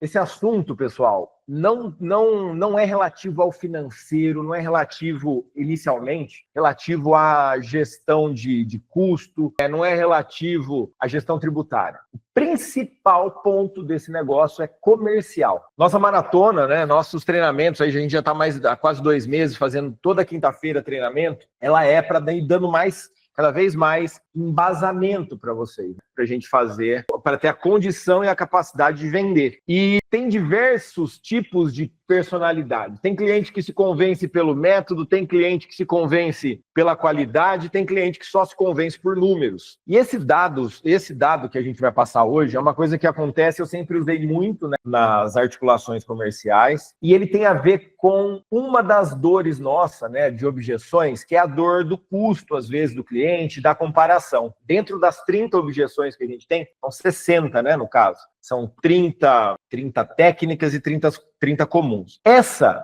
Esse assunto, pessoal, não é relativo ao financeiro, não é relativo, inicialmente, relativo à gestão de custo, não é relativo à gestão tributária. O principal ponto desse negócio é comercial. Nossa maratona, né, nossos treinamentos, aí a gente já está há quase 2 meses fazendo toda quinta-feira treinamento, ela é para ir dando cada vez mais embasamento para vocês, para a gente fazer, para ter a condição e a capacidade de vender. E tem diversos tipos de personalidade. Tem cliente que se convence pelo método, tem cliente que se convence pela qualidade, tem cliente que só se convence por números. E esse dado que a gente vai passar hoje é uma coisa que acontece, eu sempre usei muito, né, nas articulações comerciais, e ele tem a ver com uma das dores nossa, né, de objeções, que é a dor do custo, às vezes, do cliente, da comparação. Dentro das 30 objeções que a gente tem, são 60, né, no caso. São 30 técnicas e 30 comuns.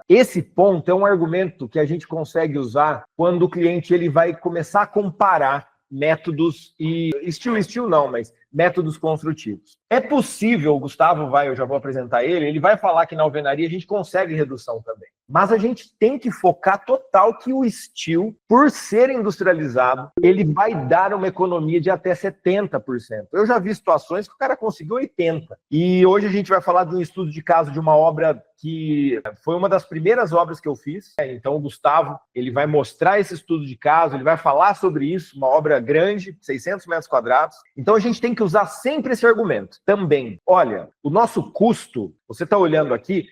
Esse ponto é um argumento que a gente consegue usar quando o cliente ele vai começar a comparar métodos e estilo não, mas métodos construtivos. É possível, o Gustavo eu já vou apresentar ele vai falar que na alvenaria a gente consegue redução também. Mas a gente tem que focar total que o steel, por ser industrializado, ele vai dar uma economia de até 70%. Eu já vi situações que o cara conseguiu 80%. E hoje a gente vai falar de um estudo de caso de uma obra que foi uma das primeiras obras que eu fiz. Então o Gustavo, ele vai mostrar esse estudo de caso, ele vai falar sobre isso, uma obra grande, 600 metros quadrados. Então a gente tem que usar sempre esse argumento também. Olha, o nosso custo, você está olhando aqui,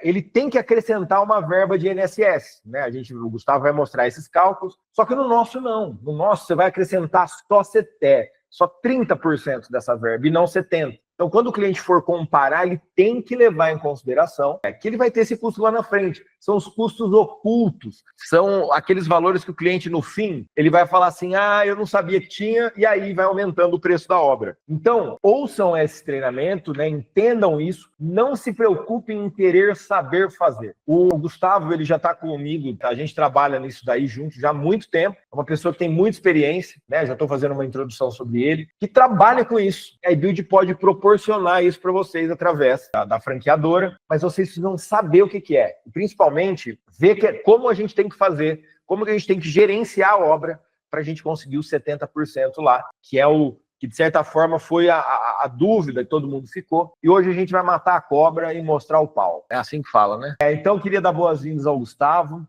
ele tem que acrescentar uma verba de INSS, né? O Gustavo vai mostrar esses cálculos, só que no nosso não. No nosso você vai acrescentar só 30% dessa verba e não 70%. Então, quando o cliente for comparar, ele tem que levar em consideração que ele vai ter esse custo lá na frente. São os custos ocultos, são aqueles valores que o cliente, no fim, ele vai falar assim, eu não sabia que tinha, e aí vai aumentando o preço da obra. Então, ouçam esse treinamento, né, entendam isso, não se preocupem em querer saber fazer. O Gustavo, ele já está comigo, a gente trabalha nisso daí junto já há muito tempo, é uma pessoa que tem muita experiência, né, já estou fazendo uma introdução sobre ele, que trabalha com isso. A iBuild pode proporcionar isso para vocês através da franqueadora, mas vocês precisam saber o que é. E principalmente ver como a gente tem que fazer, como que a gente tem que gerenciar a obra para a gente conseguir os 70% lá, que é o que, de certa forma, foi a dúvida que todo mundo ficou. E hoje a gente vai matar a cobra e mostrar o pau. É assim que fala, né? Então, queria dar boas-vindas ao Gustavo.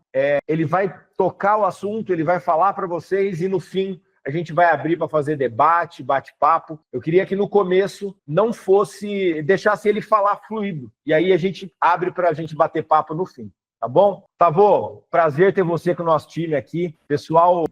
Ele vai tocar o assunto, ele vai falar para vocês e, no fim, a gente vai abrir para fazer debate, bate-papo. Eu queria que no começo não deixasse ele falar fluido. E aí a gente abre para a gente bater papo no fim. Tá bom? Tavô, prazer ter você com o nosso time aqui.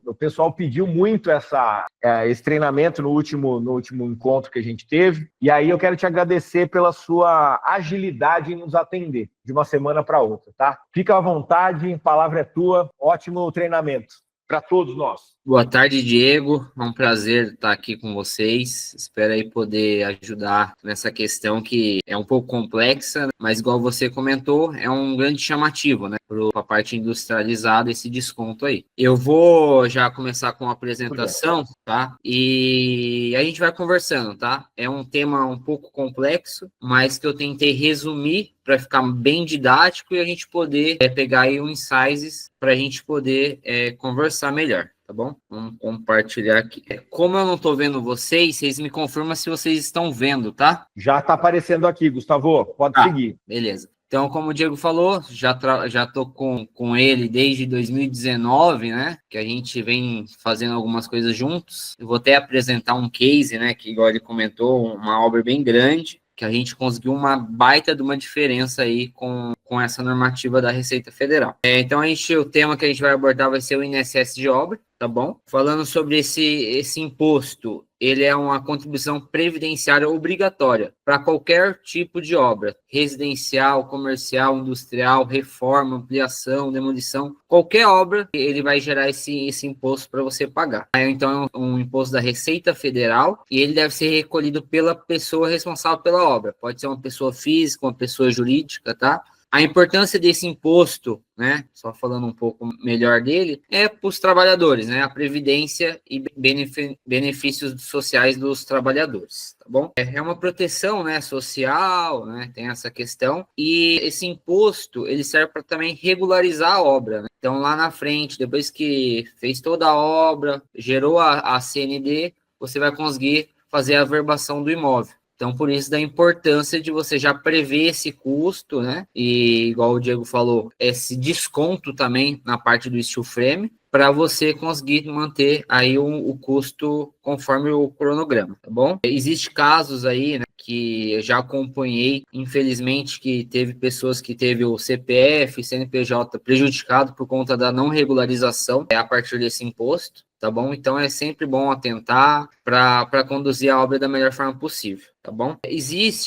O pessoal pediu muito esse treinamento no último encontro que a gente teve. E aí eu quero te agradecer pela sua agilidade em nos atender de uma semana para outra, tá? Fica à vontade, a palavra é tua. Ótimo treinamento para todos nós. Boa tarde, Diego. É um prazer estar aqui com vocês. Espero aí poder ajudar nessa questão que é um pouco complexa, mas igual você comentou, é um grande chamativo, né, para a parte industrializada, esse desconto aí. Eu vou já começar com a apresentação, tá? E a gente vai conversando, tá? É um tema um pouco complexo, mas que eu tentei resumir para ficar bem didático e a gente poder pegar aí uns insights para a gente poder conversar melhor. Tá bom? Vamos compartilhar aqui. Como eu não estou vendo vocês me confirmam se vocês estão vendo, tá? Já está aparecendo aqui, Gustavo. Pode seguir. Beleza. Então, como o Diego falou, já estou com ele desde 2019, né? Que a gente vem fazendo algumas coisas juntos. Eu vou até apresentar um case, né? Que, igual ele comentou, uma obra bem grande, que a gente conseguiu uma baita de uma diferença aí com essa normativa da Receita Federal. Então, o tema que a gente vai abordar vai ser o INSS de obra, tá bom? Falando sobre esse imposto, ele é uma contribuição previdenciária obrigatória para qualquer tipo de obra, residencial, comercial, industrial, reforma, ampliação, demolição, qualquer obra, ele vai gerar esse imposto para você pagar. Então, é um imposto da Receita Federal e ele deve ser recolhido pela pessoa responsável pela obra. Pode ser uma pessoa física, uma pessoa jurídica, tá? A importância desse imposto, né, só falando um pouco melhor dele, é para os trabalhadores, né, a previdência e benefícios sociais dos trabalhadores, tá bom? É uma proteção, né, social, né, tem essa questão, e esse imposto, ele serve para também regularizar a obra, né? Então, lá na frente, depois que fez toda a obra, gerou a CND, você vai conseguir fazer a averbação do imóvel. Então, por isso da importância de você já prever esse custo, né? E, igual o Diego falou, esse desconto também na parte do steel frame, para você conseguir manter aí o custo conforme o cronograma, tá bom? Existem casos aí, né, que eu já acompanhei, infelizmente, que teve pessoas que teve o CPF, CNPJ prejudicado por conta da não regularização a partir desse imposto. Tá bom? Então é sempre bom atentar para conduzir a obra da melhor forma possível, tá bom?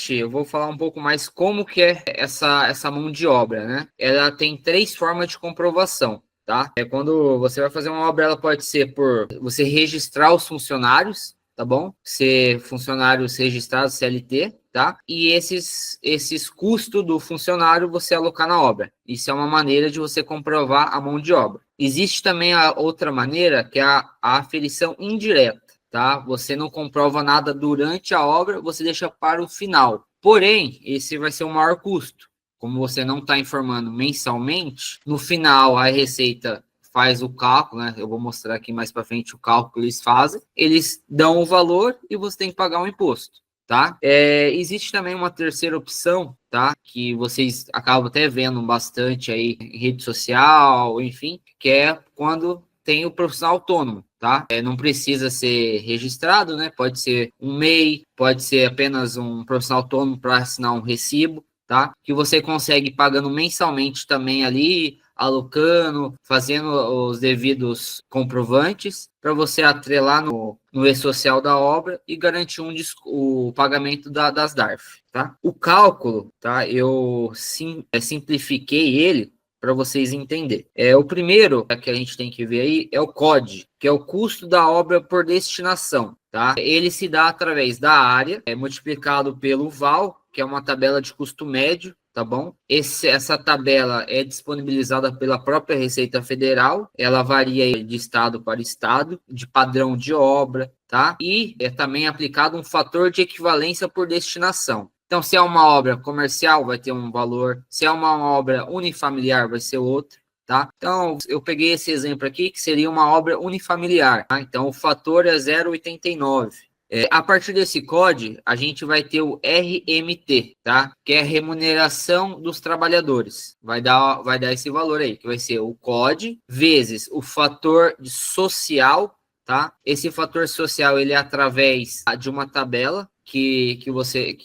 Eu vou falar um pouco mais como que é essa mão de obra, né? Ela tem 3 formas de comprovação, tá? Quando você vai fazer uma obra, ela pode ser por você registrar os funcionários, tá bom? Ser funcionários registrados CLT, tá? E esses custos do funcionário você alocar na obra. Isso é uma maneira de você comprovar a mão de obra. Existe também a outra maneira, que é a aferição indireta, tá? Você não comprova nada durante a obra, você deixa para o final. Porém, esse vai ser o maior custo. Como você não está informando mensalmente, no final a Receita faz o cálculo, né? Eu vou mostrar aqui mais para frente o cálculo que eles fazem. Eles dão o valor e você tem que pagar um imposto, tá? Existe também uma terceira opção, tá? Que vocês acabam até vendo bastante aí em rede social, enfim, que é quando tem o profissional autônomo, tá? Não precisa ser registrado, né? Pode ser um MEI, pode ser apenas um profissional autônomo para assinar um recibo, tá? Que você consegue pagando mensalmente também ali, alocando, fazendo os devidos comprovantes para você atrelar no e-social da obra e garantir o pagamento das DARF, tá? O cálculo, tá? Eu simplifiquei ele para vocês entenderem. O primeiro que a gente tem que ver aí é o COD, que é o custo da obra por destinação, tá? Ele se dá através da área, multiplicado pelo VAL, que é uma tabela de custo médio, tá bom? Essa tabela é disponibilizada pela própria Receita Federal, ela varia de estado para estado, de padrão de obra, tá? E é também aplicado um fator de equivalência por destinação. Então, se é uma obra comercial, vai ter um valor, se é uma obra unifamiliar, vai ser outro, tá? Então, eu peguei esse exemplo aqui, que seria uma obra unifamiliar, tá? Então, o fator é 0,89. A partir desse COD, a gente vai ter o RMT, tá? Que é a remuneração dos trabalhadores. Vai dar esse valor aí, que vai ser o COD vezes o fator social, tá? Esse fator social, ele é através de uma tabela que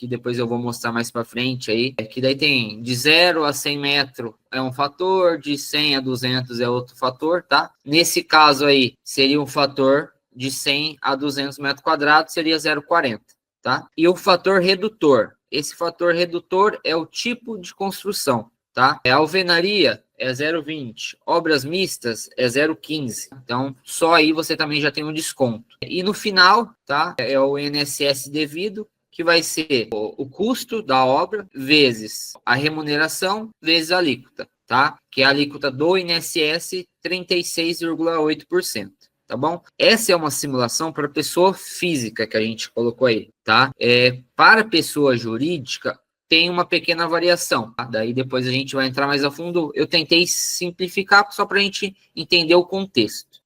depois eu vou mostrar mais para frente aí, que daí tem de 0 a 100 metros é um fator, de 100 a 200 é outro fator, tá? Nesse caso aí, seria um fator de 100 a 200 metros quadrados, seria 0,40, tá? E o fator redutor. Esse fator redutor é o tipo de construção, tá? A alvenaria é 0,20, obras mistas é 0,15. Então, só aí você também já tem um desconto. E no final, tá? É o INSS devido, que vai ser o custo da obra vezes a remuneração vezes a alíquota, tá? Que é a alíquota do INSS, 36,8%. Tá bom? Essa é uma simulação para pessoa física que a gente colocou aí, tá? Para pessoa jurídica, tem uma pequena variação, tá? Daí depois a gente vai entrar mais a fundo. Eu tentei simplificar só para a gente entender o contexto.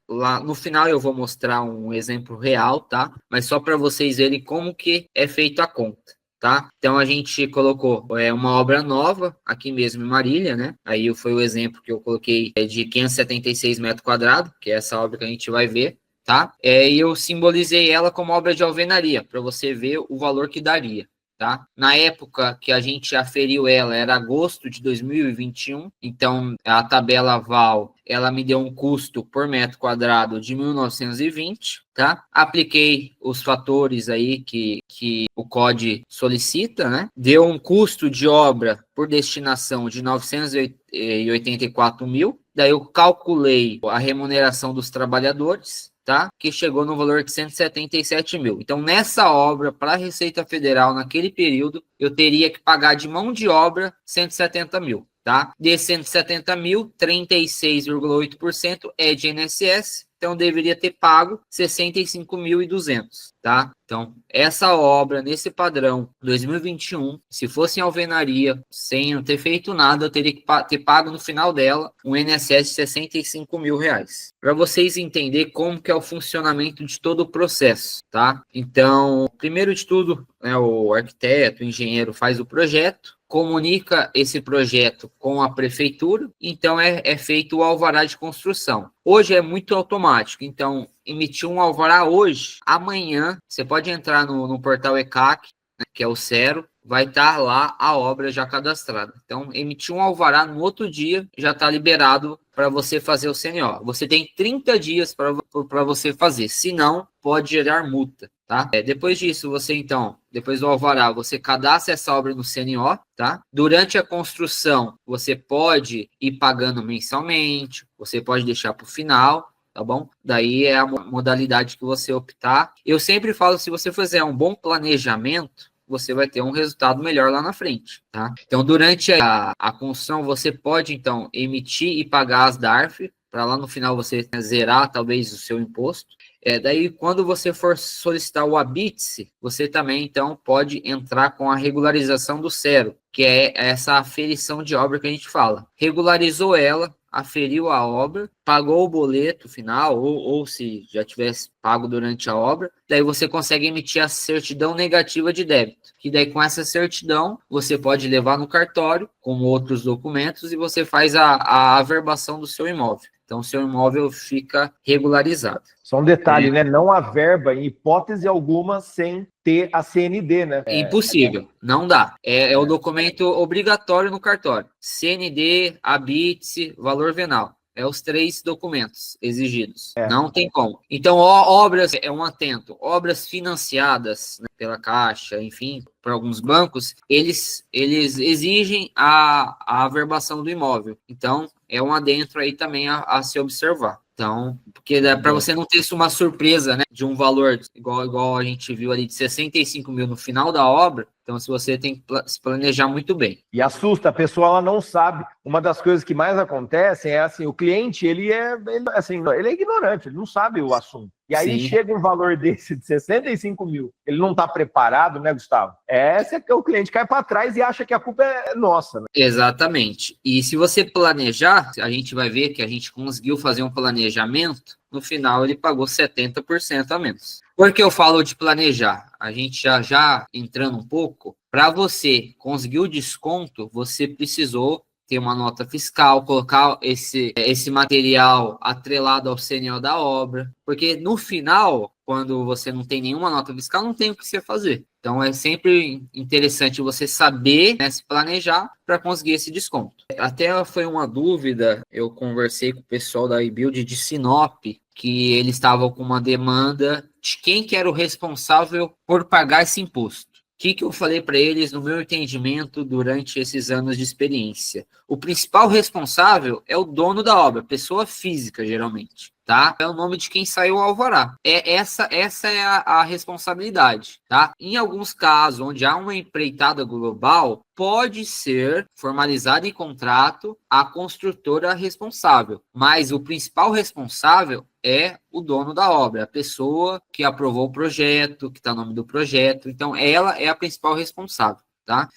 Lá no final eu vou mostrar um exemplo real, tá? Mas só para vocês verem como que é feita a conta. Tá? Então a gente colocou uma obra nova aqui mesmo em Marília, né? Aí foi o exemplo que eu coloquei de 576 metros quadrados, que é essa obra que a gente vai ver, tá? E eu simbolizei ela como obra de alvenaria, para você ver o valor que daria. Tá? Na época que a gente aferiu ela, era agosto de 2021, então a tabela VAL, ela me deu um custo por metro quadrado de 1.920, tá? Apliquei os fatores aí que o COD solicita, né? Deu um custo de obra por destinação de 984 mil, daí eu calculei a remuneração dos trabalhadores, tá? Que chegou no valor de 177 mil. Então, nessa obra, para a Receita Federal, naquele período, eu teria que pagar de mão de obra 170 mil, tá? De 170 mil, 36,8% é de INSS, então deveria ter pago 65.200, tá? Então, essa obra, nesse padrão, 2021, se fosse em alvenaria, sem eu ter feito nada, eu teria que ter pago no final dela um INSS de 65 mil reais. Para vocês entenderem como que é o funcionamento de todo o processo, tá? Então, primeiro de tudo, né, o arquiteto, o engenheiro faz o projeto, comunica esse projeto com a prefeitura, então é feito o alvará de construção. Hoje é muito automático, então emitir um alvará hoje, amanhã, você pode entrar no portal ECAC, né, que é o Cero, vai estar lá a obra já cadastrada. Então, emitir um alvará no outro dia, já está liberado para você fazer o CNO. Você tem 30 dias para você fazer, senão pode gerar multa. Tá? Depois disso, você então, depois do alvará, você cadastra essa obra no CNO, tá? Durante a construção, você pode ir pagando mensalmente, você pode deixar para o final, tá bom? Daí é a modalidade que você optar. Eu sempre falo, se você fizer um bom planejamento, você vai ter um resultado melhor lá na frente, tá? Então, durante a construção, você pode, então, emitir e pagar as DARF, para lá no final você zerar, talvez, o seu imposto. Daí, quando você for solicitar o habite-se, você também, então, pode entrar com a regularização do Cero, que é essa aferição de obra que a gente fala. Regularizou ela, aferiu a obra, pagou o boleto final, ou se já tivesse pago durante a obra, daí você consegue emitir a certidão negativa de débito, que daí com essa certidão você pode levar no cartório, como outros documentos, e você faz a averbação do seu imóvel. Então, o seu imóvel fica regularizado. Só um detalhe, né? Não averba em hipótese alguma sem ter a CND, né? Impossível, não dá. É o documento obrigatório no cartório. CND, habite-se, valor venal. É os 3 documentos exigidos. Não tem como. Então, obras, um atento, obras financiadas, né, pela Caixa, enfim, por alguns bancos, eles exigem a averbação do imóvel. Então, é um adentro aí também a se observar. Então, porque para você não ter uma surpresa, né, de um valor igual a gente viu ali de 65 mil no final da obra, então se você tem que se planejar muito bem. E assusta, a pessoa ela não sabe. Uma das coisas que mais acontecem é assim, o cliente ele é ignorante, ele não sabe o assunto. E aí chega um valor desse de 65 mil, ele não está preparado, né, Gustavo? Esse é que o cliente cai para trás e acha que a culpa é nossa, né? Exatamente. E se você planejar, a gente vai ver que a gente conseguiu fazer um planejamento, no final ele pagou 70% a menos. Por que eu falo de planejar? A gente já entrando um pouco, para você conseguir o desconto, você precisou ter uma nota fiscal, colocar esse material atrelado ao CNO da obra, porque no final, quando você não tem nenhuma nota fiscal, não tem o que você fazer. Então, é sempre interessante você saber, né, se planejar para conseguir esse desconto. Até foi uma dúvida, eu conversei com o pessoal da iBuild de Sinop, que eles estavam com uma demanda de quem que era o responsável por pagar esse imposto. O que eu falei para eles, no meu entendimento, durante esses anos de experiência? O principal responsável é o dono da obra, pessoa física, geralmente, tá? É o nome de quem saiu o alvará. Essa é a responsabilidade, tá? Em alguns casos, onde há uma empreitada global, pode ser formalizada em contrato a construtora responsável, mas o principal responsável é o dono da obra, a pessoa que aprovou o projeto, que está no nome do projeto. Então, ela é a principal responsável, tá?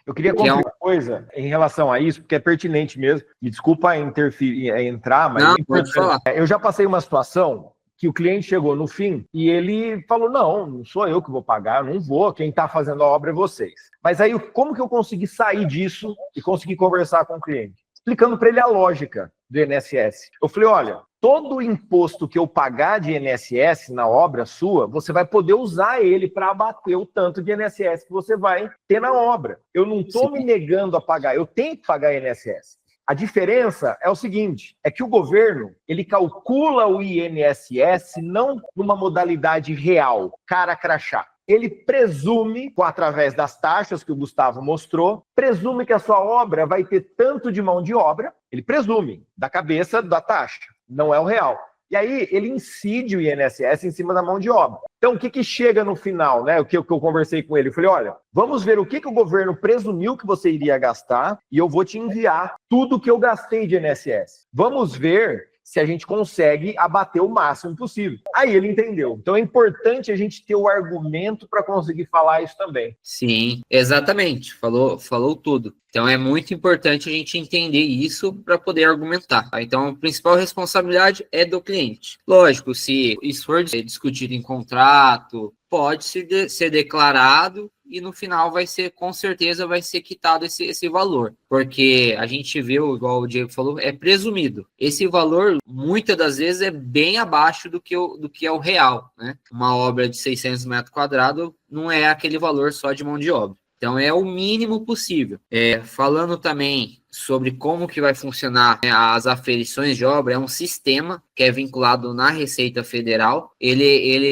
Eu queria contar uma coisa em relação a isso, porque é pertinente mesmo. Me desculpa entrar, mas não, pode falar. Eu já passei uma situação que o cliente chegou no fim e ele falou, não sou eu que vou pagar, eu não vou, quem está fazendo a obra é vocês. Mas aí, como que eu consegui sair disso e consegui conversar com o cliente? Explicando para ele a lógica do INSS. Eu falei, olha, todo o imposto que eu pagar de INSS na obra sua, você vai poder usar ele para abater o tanto de INSS que você vai ter na obra. Eu não estou me negando a pagar, eu tenho que pagar INSS. A diferença é o seguinte, é que o governo, ele calcula o INSS não numa modalidade real, cara crachá. Ele presume, através das taxas que o Gustavo mostrou, presume que a sua obra vai ter tanto de mão de obra, ele presume, da cabeça da taxa, não é o real. E aí ele incide o INSS em cima da mão de obra. Então, o que chega no final, né? O que eu conversei com ele? Eu falei, olha, vamos ver o que o governo presumiu que você iria gastar e eu vou te enviar tudo que eu gastei de INSS. Vamos ver se a gente consegue abater o máximo possível. Aí ele entendeu. Então é importante a gente ter o argumento para conseguir falar isso também. Sim, exatamente. Falou tudo. Então é muito importante a gente entender isso para poder argumentar. Tá? Então a principal responsabilidade é do cliente. Lógico, se isso for discutido em contrato, pode ser declarado e no final com certeza vai ser quitado esse valor, porque a gente viu, igual o Diego falou, é presumido. Esse valor, muitas das vezes, é bem abaixo do que é o real, né? Uma obra de 600 metros quadrados não é aquele valor só de mão de obra. Então, é o mínimo possível. Falando também sobre como que vai funcionar, né, as aferições de obra, é um sistema que é vinculado na Receita Federal.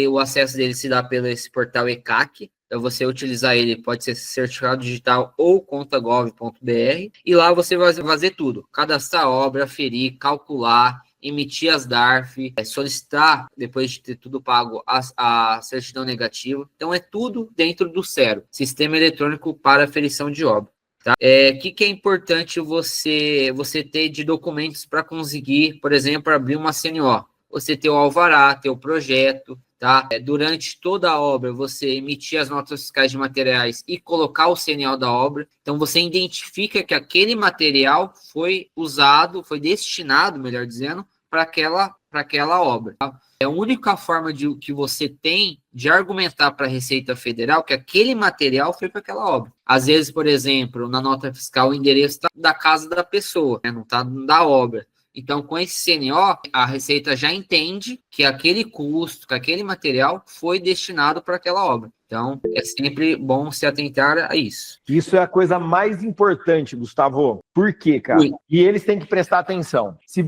O acesso dele se dá pelo esse portal ECAC. Então, você utilizar ele, pode ser certificado digital ou conta.gov.br. E lá você vai fazer tudo. Cadastrar a obra, aferir, calcular, emitir as DARF, solicitar, depois de ter tudo pago, a certidão negativa. Então, é tudo dentro do SERO, Sistema Eletrônico para Aferição de Obra. Tá? Que é importante você ter de documentos para conseguir, por exemplo, abrir uma CNO? Você ter o alvará, ter o projeto, tá? Durante toda a obra, você emitir as notas fiscais de materiais e colocar o CNO da obra. Então, você identifica que aquele material foi usado, foi destinado, melhor dizendo, para aquela obra. Tá? É a única forma que você tem de argumentar para a Receita Federal que aquele material foi para aquela obra. Às vezes, por exemplo, na nota fiscal, o endereço está da casa da pessoa, né? Não está da obra. Então, com esse CNO, a Receita já entende que aquele custo, que aquele material foi destinado para aquela obra. Então, é sempre bom se atentar a isso. Isso é a coisa mais importante, Gustavo. Por quê, cara? Ui. E eles têm que prestar atenção. Se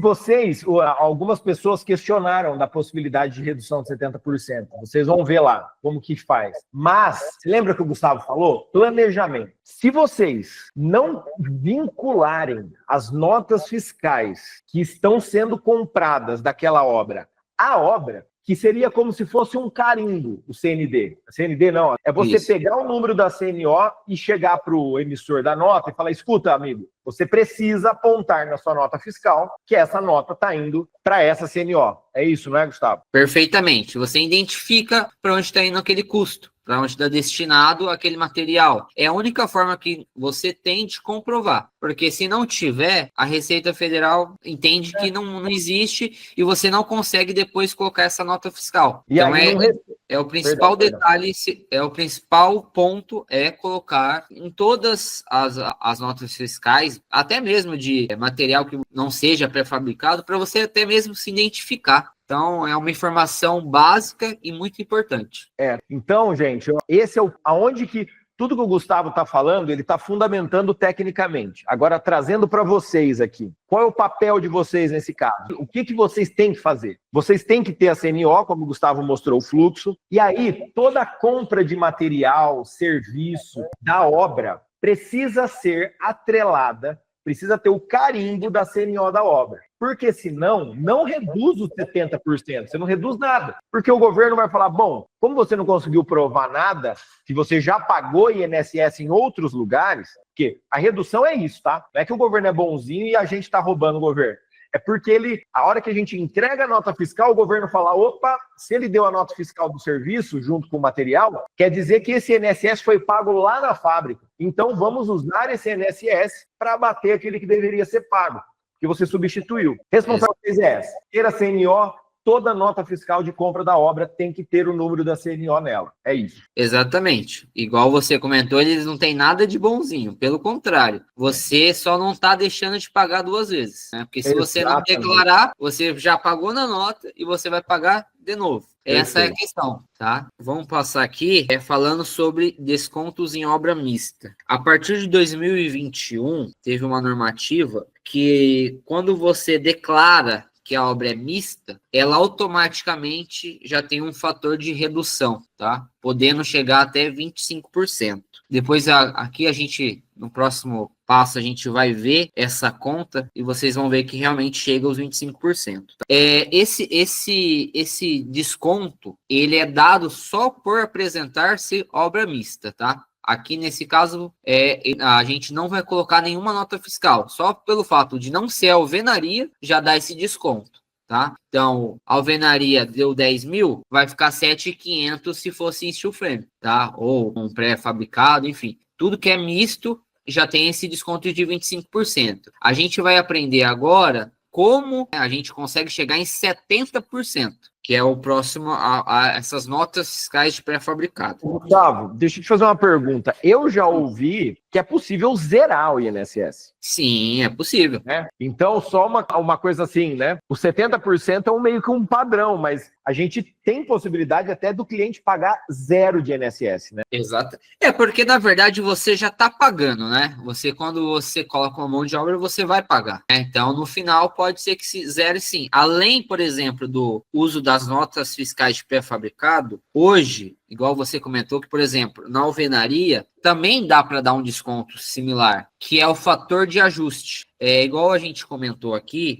algumas pessoas questionaram da possibilidade de redução de 70%, vocês vão ver lá como que faz. Mas, você lembra que o Gustavo falou? Planejamento. Se vocês não vincularem as notas fiscais que estão sendo compradas daquela obra à obra, que seria como se fosse um carimbo, o CND. A CND não, é você pegar o número da CNO e chegar para o emissor da nota e falar, escuta, amigo, você precisa apontar na sua nota fiscal que essa nota está indo para essa CNO. É isso, não é, Gustavo? Perfeitamente. Você identifica para onde está indo aquele custo, para onde está destinado aquele material. É a única forma que você tem de comprovar. Porque se não tiver, a Receita Federal entende que não existe e você não consegue depois colocar essa nota fiscal. E então, aí é o principal detalhe, é o principal ponto é colocar em todas as notas fiscais, até mesmo de material que não seja pré-fabricado, para você até mesmo se identificar. Então, é uma informação básica e muito importante. Então, gente, esse é aonde que tudo que o Gustavo está falando, ele está fundamentando tecnicamente. Agora, trazendo para vocês aqui, qual é o papel de vocês nesse caso? O que vocês têm que fazer? Vocês têm que ter a CNO, como o Gustavo mostrou, o fluxo, e aí toda a compra de material, serviço da obra precisa ser atrelada, precisa ter o carimbo da CNO da obra. Porque senão, não reduz os 70%, você não reduz nada. Porque o governo vai falar, bom, como você não conseguiu provar nada, se você já pagou INSS em outros lugares, porque a redução é isso, tá? Não é que o governo é bonzinho e a gente está roubando o governo. É porque a hora que a gente entrega a nota fiscal, o governo fala, opa, se ele deu a nota fiscal do serviço junto com o material, quer dizer que esse INSS foi pago lá na fábrica. Então, vamos usar esse INSS para abater aquele que deveria ser pago, que você substituiu. Responsabilidade é essa. Ter a CNO, toda nota fiscal de compra da obra tem que ter o número da CNO nela. É isso. Exatamente. Igual você comentou, eles não têm nada de bonzinho. Pelo contrário, você só não está deixando de pagar duas vezes. Né? Porque se você não declarar, você já pagou na nota e você vai pagar de novo. Essa é a questão, tá? Vamos passar aqui falando sobre descontos em obra mista. A partir de 2021, teve uma normativa que quando você declara que a obra é mista, ela automaticamente já tem um fator de redução, tá? Podendo chegar até 25%. Depois aqui a gente, no próximo passo, a gente vai ver essa conta e vocês vão ver que realmente chega aos 25%. Tá? Esse desconto, ele é dado só por apresentar-se obra mista, tá? Aqui, nesse caso, a gente não vai colocar nenhuma nota fiscal. Só pelo fato de não ser alvenaria, já dá esse desconto, tá? Então, a alvenaria deu 10 mil, vai ficar 7.500 se fosse em steel frame, tá? Ou um pré-fabricado, enfim. Tudo que é misto já tem esse desconto de 25%. A gente vai aprender agora como a gente consegue chegar em 70%. Que é o próximo a essas notas fiscais de pré-fabricado. Gustavo, deixa eu te fazer uma pergunta. Eu já ouvi que é possível zerar o INSS. Sim, é possível. Né? Então, só uma coisa assim, né? O 70% é meio que um padrão, mas a gente tem possibilidade até do cliente pagar zero de INSS, né? Exato. Porque, na verdade, você já está pagando, né? Quando você coloca uma mão de obra, você vai pagar. Né? Então, no final, pode ser que se zere sim. Além, por exemplo, do uso das notas fiscais de pré-fabricado, hoje, igual você comentou, que, por exemplo, na alvenaria, também dá para dar um desconto similar, que é o fator de ajuste. Igual a gente comentou aqui,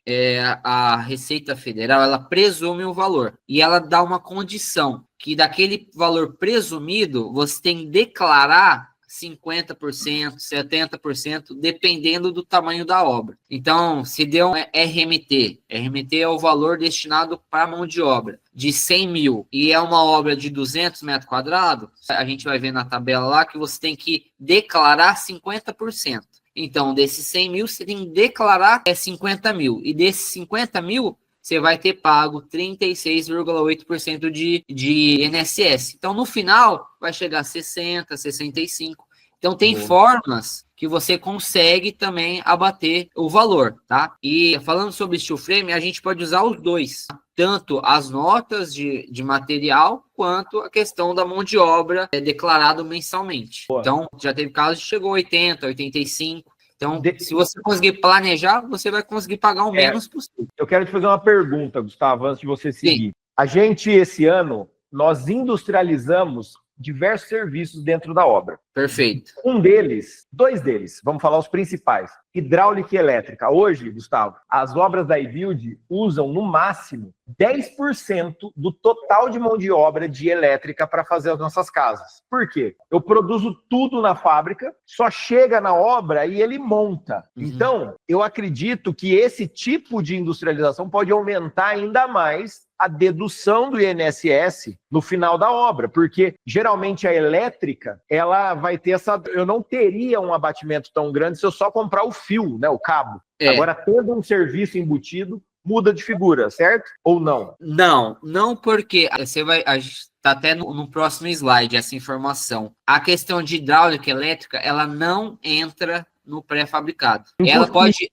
a Receita Federal, ela presume o valor e ela dá uma condição que daquele valor presumido, você tem que declarar 50%, 70%, dependendo do tamanho da obra. Então, se deu um RMT é o valor destinado para a mão de obra, de 100 mil, e é uma obra de 200 metros quadrados, a gente vai ver na tabela lá que você tem que declarar 50%. Então, desses 100 mil, você tem que declarar 50 mil, e desses 50 mil, você vai ter pago 36,8% de INSS. Então, no final, vai chegar a 60%, 65%. Então, tem formas que você consegue também abater o valor, tá? E falando sobre steel frame, a gente pode usar os dois. Tanto as notas de material, quanto a questão da mão de obra declarado mensalmente. Boa. Então, já teve casos que chegou a 80%, 85%. Então, se você conseguir planejar, você vai conseguir pagar o menos possível. Eu quero te fazer uma pergunta, Gustavo, antes de você seguir. Sim. A gente, esse ano, nós industrializamos diversos serviços dentro da obra. Perfeito. Dois deles, vamos falar os principais. Hidráulica e elétrica. Hoje, Gustavo, as obras da iBuild usam, no máximo, 10% do total de mão de obra de elétrica para fazer as nossas casas. Por quê? Eu produzo tudo na fábrica, só chega na obra e ele monta. Então, eu acredito que esse tipo de industrialização pode aumentar ainda mais a dedução do INSS no final da obra, porque geralmente a elétrica, ela vai ter eu não teria um abatimento tão grande se eu só comprar o fio, né, o cabo. Agora, tendo um serviço embutido, muda de figura, certo? Ou não? Não porque você vai... Está até no próximo slide essa informação. A questão de hidráulica e elétrica, ela não entra no pré-fabricado. Ela pode...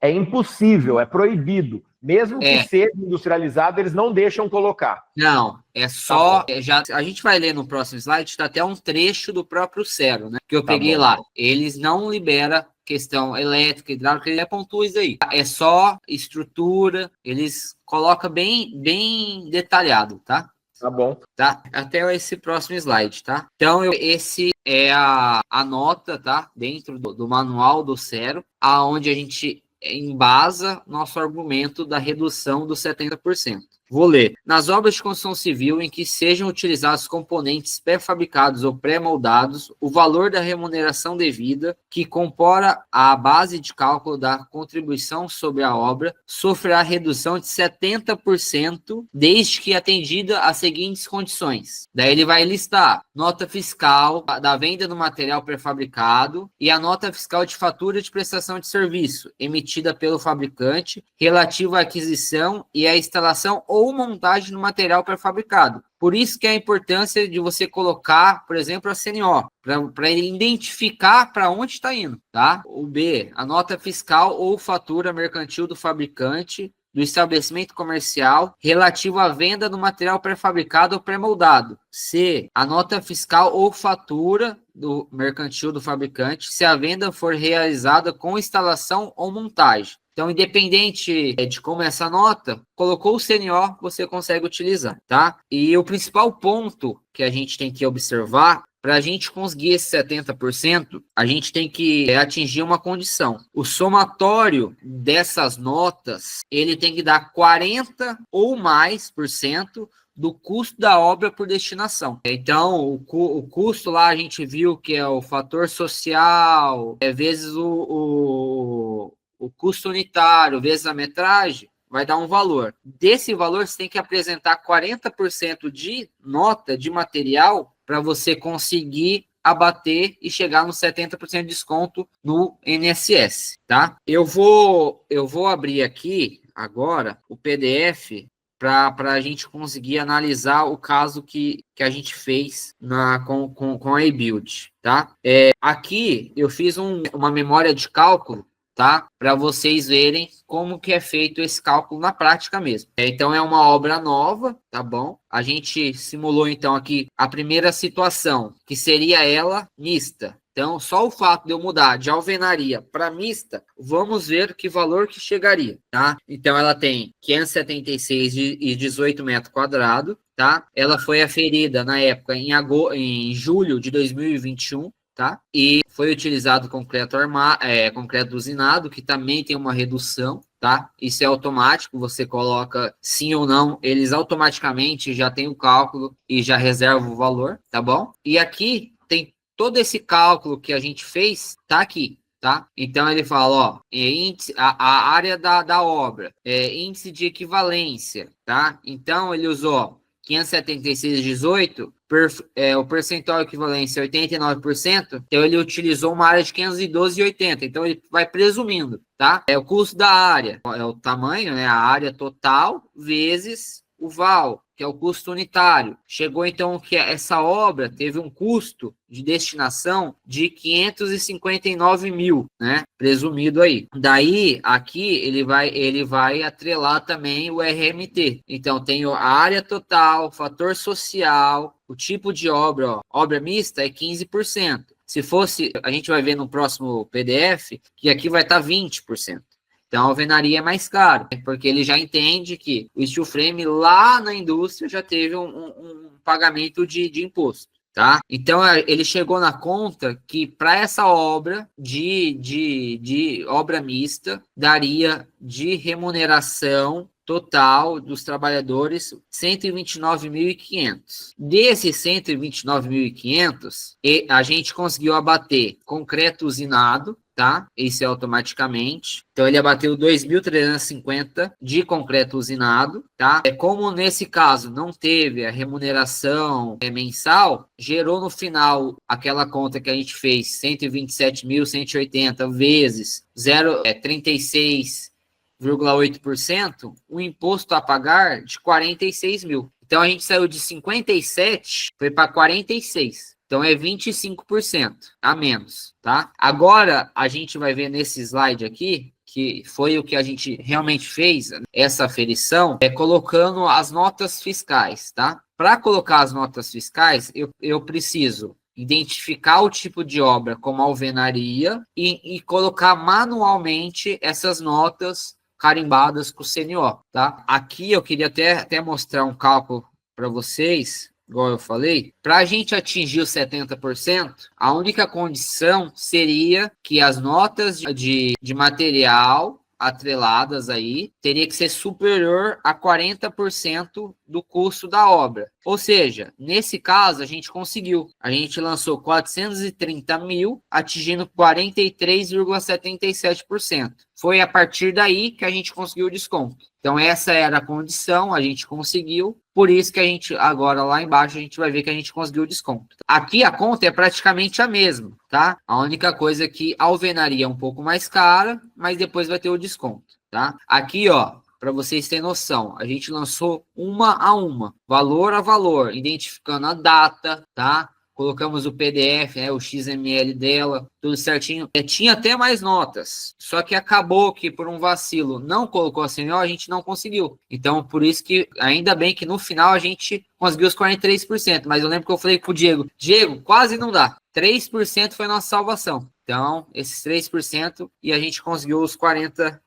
é impossível, é proibido. Mesmo que seja industrializado, eles não deixam colocar. Não, é só... a gente vai ler no próximo slide, está até um trecho do próprio CERO, né? Que eu peguei lá. Eles não liberam questão elétrica, hidráulica, ele pontua isso aí. É só estrutura, eles colocam bem detalhado, tá? Tá bom. Tá? Até esse próximo slide, tá? Então, esse é a nota, tá? Dentro do manual do CERO, aonde a gente embasa nosso argumento da redução dos 70%. Vou ler. Nas obras de construção civil em que sejam utilizados componentes pré-fabricados ou pré-moldados, o valor da remuneração devida, que compora a base de cálculo da contribuição sobre a obra, sofrerá redução de 70%, desde que atendida as seguintes condições. Daí ele vai listar nota fiscal da venda do material pré-fabricado e a nota fiscal de fatura de prestação de serviço, emitida pelo fabricante, relativa à aquisição e à instalação ou montagem do material pré-fabricado. Por isso que é a importância de você colocar, por exemplo, a CNO, para ele identificar para onde está indo, tá? O B, a nota fiscal ou fatura mercantil do fabricante, do estabelecimento comercial, relativo à venda do material pré-fabricado ou pré-moldado. C, a nota fiscal ou fatura do mercantil do fabricante, se a venda for realizada com instalação ou montagem. Então, independente de como é essa nota, colocou o CNO, você consegue utilizar, tá? E o principal ponto que a gente tem que observar para a gente conseguir esse 70%, a gente tem que atingir uma condição. O somatório dessas notas, ele tem que dar 40 ou mais por cento do custo da obra por destinação. Então, o custo lá a gente viu que é o fator social, vezes o custo unitário, vezes a metragem, vai dar um valor. Desse valor, você tem que apresentar 40% de nota de material para você conseguir abater e chegar no 70% de desconto no INSS, tá? Eu vou abrir aqui agora o PDF para a gente conseguir analisar o caso que a gente fez com a eBuild, tá? Aqui eu fiz uma memória de cálculo, tá? Para vocês verem como que é feito esse cálculo na prática mesmo. Então, é uma obra nova, tá bom? A gente simulou, então, aqui a primeira situação, que seria ela mista. Então, só o fato de eu mudar de alvenaria para mista, vamos ver que valor que chegaria, tá? Então, ela tem 576,18 metros quadrados, tá? Ela foi aferida na época em julho de 2021, tá? E foi utilizado concreto concreto usinado, que também tem uma redução, tá? Isso é automático, você coloca sim ou não, eles automaticamente já tem o cálculo e já reserva o valor, tá bom? E aqui tem todo esse cálculo que a gente fez, tá aqui, tá? Então ele fala, ó, a área da obra, índice de equivalência, tá? Então ele usou 576,18, o percentual de equivalência é 89%, então ele utilizou uma área de 512,80, então ele vai presumindo, tá? O custo da área, é o tamanho, né, a área total, vezes o VAL, que é o custo unitário. Chegou então que essa obra teve um custo de destinação de 559 mil, né? Presumido aí. Daí, aqui, ele vai atrelar também o RMT. Então, tem a área total, fator social, o tipo de obra, ó, obra mista é 15%. Se fosse, a gente vai ver no próximo PDF, que aqui vai estar 20%. Então, a alvenaria é mais cara, porque ele já entende que o steel frame lá na indústria já teve um pagamento de imposto, tá? Então, ele chegou na conta que para essa obra de obra mista, daria de remuneração total dos trabalhadores 129.500. Desses 129.500, a gente conseguiu abater concreto usinado, tá? Isso é automaticamente. Então, ele abateu 2.350 de concreto usinado, tá? Como nesse caso não teve a remuneração mensal, gerou no final aquela conta que a gente fez, 127.180 vezes 0,36,8%, o imposto a pagar de 46 mil. Então, a gente saiu de 57, foi para 46. Então, é 25% a menos, tá? Agora, a gente vai ver nesse slide aqui, que foi o que a gente realmente fez, essa aferição, colocando as notas fiscais, tá? Para colocar as notas fiscais, eu preciso identificar o tipo de obra como alvenaria e colocar manualmente essas notas carimbadas com o CNO, tá? Aqui eu queria até mostrar um cálculo para vocês, igual eu falei, para a gente atingir os 70%, a única condição seria que as notas de material atreladas aí teria que ser superior a 40% do custo da obra. Ou seja, nesse caso, a gente conseguiu. A gente lançou 430 mil, atingindo 43,77%. Foi a partir daí que a gente conseguiu o desconto. Então, essa era a condição, a gente conseguiu. Por isso que a gente, agora lá embaixo, a gente vai ver que a gente conseguiu o desconto. Aqui a conta é praticamente a mesma, tá? A única coisa é que a alvenaria é um pouco mais cara, mas depois vai ter o desconto, tá? Aqui, ó, para vocês terem noção, a gente lançou uma a uma, valor a valor, identificando a data, tá? Colocamos o PDF, né, o XML dela, tudo certinho. Tinha até mais notas, só que acabou que por um vacilo não colocou a CNO, a gente não conseguiu. Então, por isso que, ainda bem que no final a gente conseguiu os 43%, mas eu lembro que eu falei pro Diego, quase não dá. 3% foi nossa salvação. Então, esses 3% e a gente conseguiu os 40%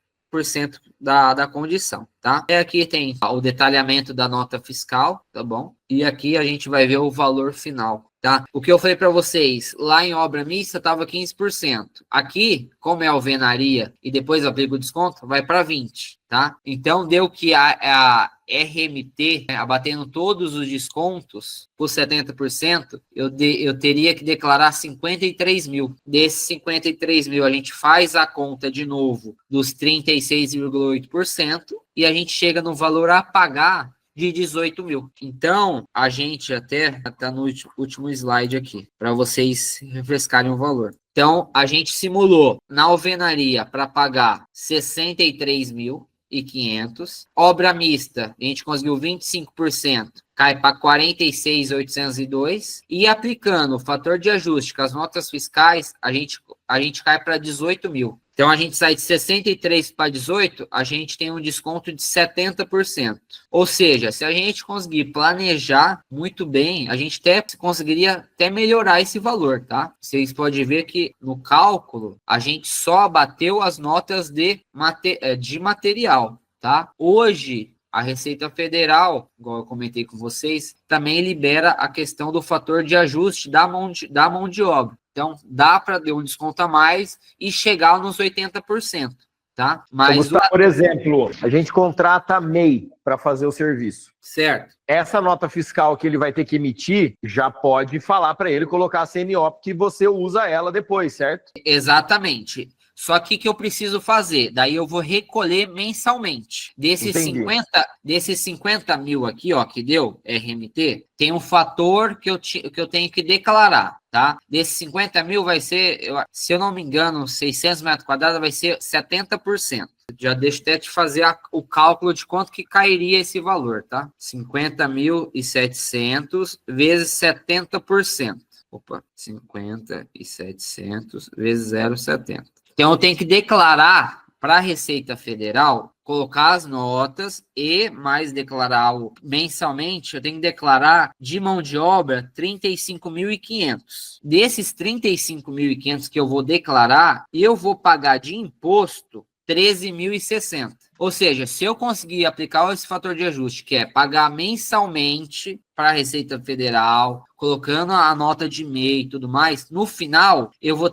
da condição, tá? E aqui tem o detalhamento da nota fiscal, tá bom? E aqui a gente vai ver o valor final tá? O que eu falei para vocês, lá em obra mista estava 15%. Aqui, como é alvenaria e depois aplica o desconto, vai para 20%, tá? Então, deu que a RMT, abatendo todos os descontos por 70%, eu teria que declarar 53 mil. Desses 53 mil, a gente faz a conta de novo dos 36,8% e a gente chega no valor a pagar de 18 mil. Então, a gente até está no último slide aqui, para vocês refrescarem o valor. Então, a gente simulou na alvenaria para pagar 63.500. Obra mista, a gente conseguiu 25%, cai para 46.802. E aplicando o fator de ajuste com as notas fiscais, a gente cai para 18 mil. Então, a gente sai de 63 para 18, a gente tem um desconto de 70%. Ou seja, se a gente conseguir planejar muito bem, a gente até conseguiria até melhorar esse valor, tá? Vocês podem ver que no cálculo, a gente só abateu as notas de material, tá? Hoje, a Receita Federal, igual eu comentei com vocês, também libera a questão do fator de ajuste da mão de obra. Então, dá para dar um desconto a mais e chegar nos 80%, tá? Mas, então, Gustavo, por exemplo, a gente contrata a MEI para fazer o serviço. Certo. Essa nota fiscal que ele vai ter que emitir, já pode falar para ele colocar a CNO, porque você usa ela depois, certo? Exatamente. Só que o que eu preciso fazer? Daí eu vou recolher mensalmente. Desses 50 mil aqui, ó, que deu RMT, tem um fator que eu tenho que declarar, tá? Desses 50 mil vai ser, se eu não me engano, 600 metros quadrados vai ser 70%. Já deixa até te fazer o cálculo de quanto que cairia esse valor, tá? 50.700 vezes 70%. Opa, 50.700 vezes 0,70. Então, eu tenho que declarar para a Receita Federal, colocar as notas e mais declarar mensalmente, eu tenho que declarar de mão de obra 35.500. Desses 35.500 que eu vou declarar, eu vou pagar de imposto 13.060. Ou seja, se eu conseguir aplicar esse fator de ajuste, que é pagar mensalmente para a Receita Federal, colocando a nota de MEI e tudo mais, no final eu vou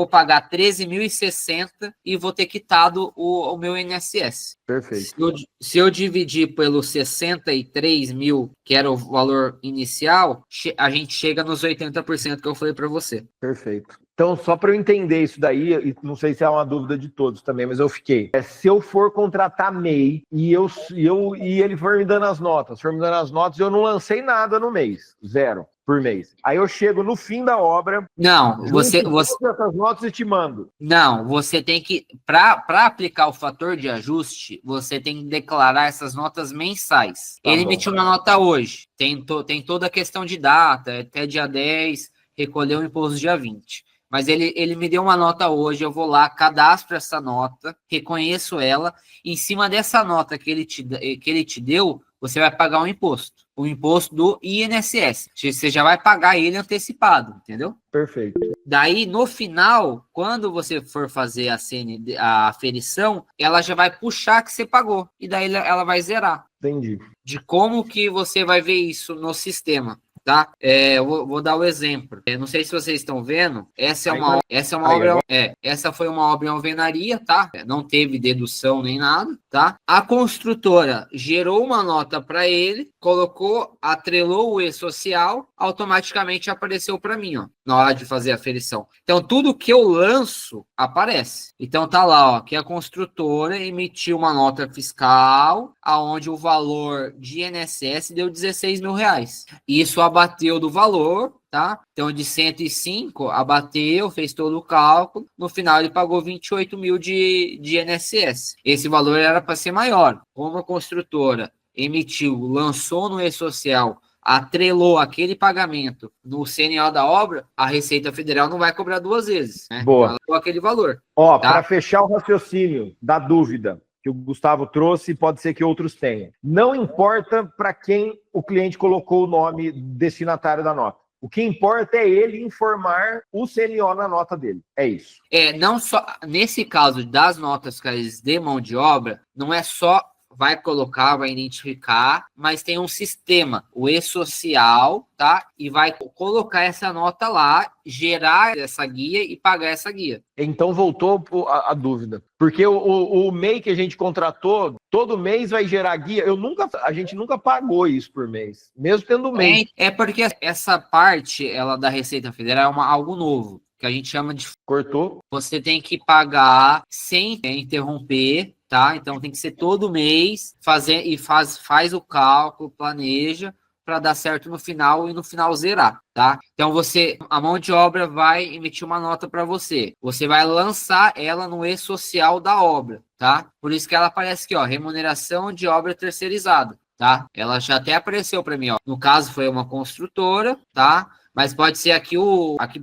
pagar 13.060 e vou ter quitado o meu INSS. Perfeito. Se eu dividir pelo 63 mil, que era o valor inicial, a gente chega nos 80% que eu falei para você. Perfeito. Então, só para eu entender isso daí, e não sei se é uma dúvida de todos também, mas eu fiquei. Se eu for contratar MEI e ele for me dando as notas, eu não lancei nada no mês, 0 por mês. Aí eu chego no fim da obra, não, você essas notas e te mando. Não, você tem que, para aplicar o fator de ajuste, você tem que declarar essas notas mensais. Ele emitiu uma nota hoje, tem toda a questão de data, até dia 10, recolheu o imposto dia 20. Mas ele me deu uma nota hoje, eu vou lá, cadastro essa nota, reconheço ela, e em cima dessa nota que ele te deu, você vai pagar um imposto. O imposto do INSS. Você já vai pagar ele antecipado, entendeu? Perfeito. Daí, no final, quando você for fazer a aferição, ela já vai puxar que você pagou. E daí ela vai zerar. Entendi. De como que você vai ver isso no sistema. Tá? Eu vou dar o exemplo. Não sei se vocês estão vendo. Essa foi uma obra em alvenaria, tá? Não teve dedução nem nada, tá? A construtora gerou uma nota para ele, atrelou o e-social, automaticamente apareceu para mim, ó, na hora de fazer a aferição. Então, tudo que eu lanço aparece. Então, tá lá, ó, que a construtora emitiu uma nota fiscal, aonde o valor de INSS deu 16 mil reais. Isso abateu do valor, tá? Então, de 105, abateu, fez todo o cálculo. No final, ele pagou 28 mil de INSS. Esse valor era para ser maior. Como a construtora emitiu, lançou no e-social, atrelou aquele pagamento no CNO da obra, a Receita Federal não vai cobrar duas vezes, né? Boa. Ela pagou aquele valor. Ó, tá? Para fechar o raciocínio da dúvida que o Gustavo trouxe, pode ser que outros tenham. Não importa para quem o cliente colocou o nome destinatário da nota. O que importa é ele informar o CNO na nota dele. É isso. Não só nesse caso das notas fiscais de mão de obra, não é só vai colocar, vai identificar, mas tem um sistema, o e-social, tá? E vai colocar essa nota lá, gerar essa guia e pagar essa guia. Então voltou a dúvida. Porque o MEI que a gente contratou, todo mês vai gerar guia. A gente nunca pagou isso por mês, mesmo tendo MEI. É porque essa parte, ela da Receita Federal é algo novo, que a gente chama de... Cortou. Você tem que pagar sem interromper, tá? Então tem que ser todo mês, faz o cálculo, planeja, para dar certo no final e no final zerar, tá? Então a mão de obra vai emitir uma nota para você. Você vai lançar ela no e-social da obra, tá? Por isso que ela aparece aqui, ó, remuneração de obra terceirizada, tá? Ela já até apareceu para mim, ó. No caso foi uma construtora, tá? Mas pode ser aqui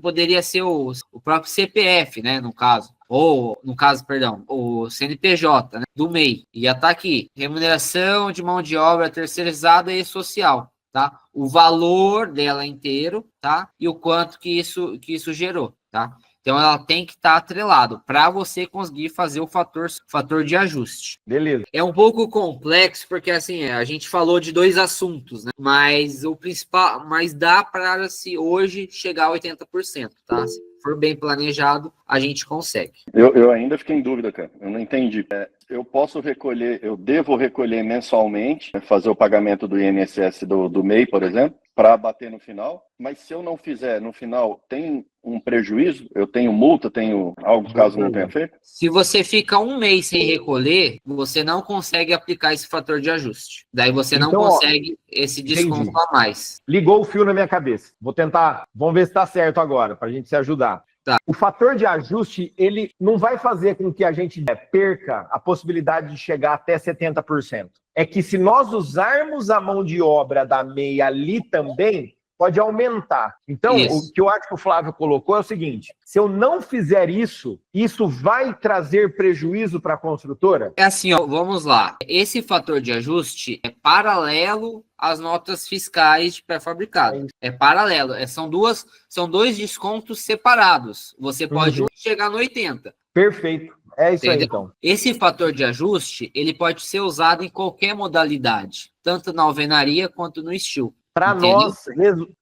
poderia ser o próprio CPF, né, no caso. Ou, no caso, perdão, o CNPJ, né, do MEI. E já tá aqui, remuneração de mão de obra terceirizada e social, tá? O valor dela inteiro, tá? E o quanto que isso gerou, tá? Então, ela tem que estar atrelado para você conseguir fazer o fator de ajuste. Beleza. É um pouco complexo, porque assim, a gente falou de 2 assuntos, né? Mas o principal, dá para se hoje chegar a 80%, tá? Se for bem planejado, a gente consegue. Eu ainda fiquei em dúvida, cara. Eu não entendi. Eu devo recolher mensalmente, fazer o pagamento do INSS do MEI, por exemplo, para bater no final, mas se eu não fizer no final, tem um prejuízo? Eu tenho multa, tenho algo caso não tenha feito? Se você fica um mês sem recolher, você não consegue aplicar esse fator de ajuste. Daí você não consegue esse desconto a mais. Ligou o fio na minha cabeça. Vamos ver se está certo agora, para a gente se ajudar. Tá. O fator de ajuste, ele não vai fazer com que a gente perca a possibilidade de chegar até 70%. É que se nós usarmos a mão de obra da MEI ali também, pode aumentar. Então, o que eu acho que o Flávio colocou é o seguinte: se eu não fizer isso, isso vai trazer prejuízo para a construtora? É assim, ó, vamos lá. Esse fator de ajuste é paralelo às notas fiscais de pré-fabricado. É paralelo. São dois descontos separados. Você pode chegar no 80%. Perfeito. É isso. Entendeu? Aí, então. Esse fator de ajuste, ele pode ser usado em qualquer modalidade, tanto na alvenaria quanto no steel. Para nós,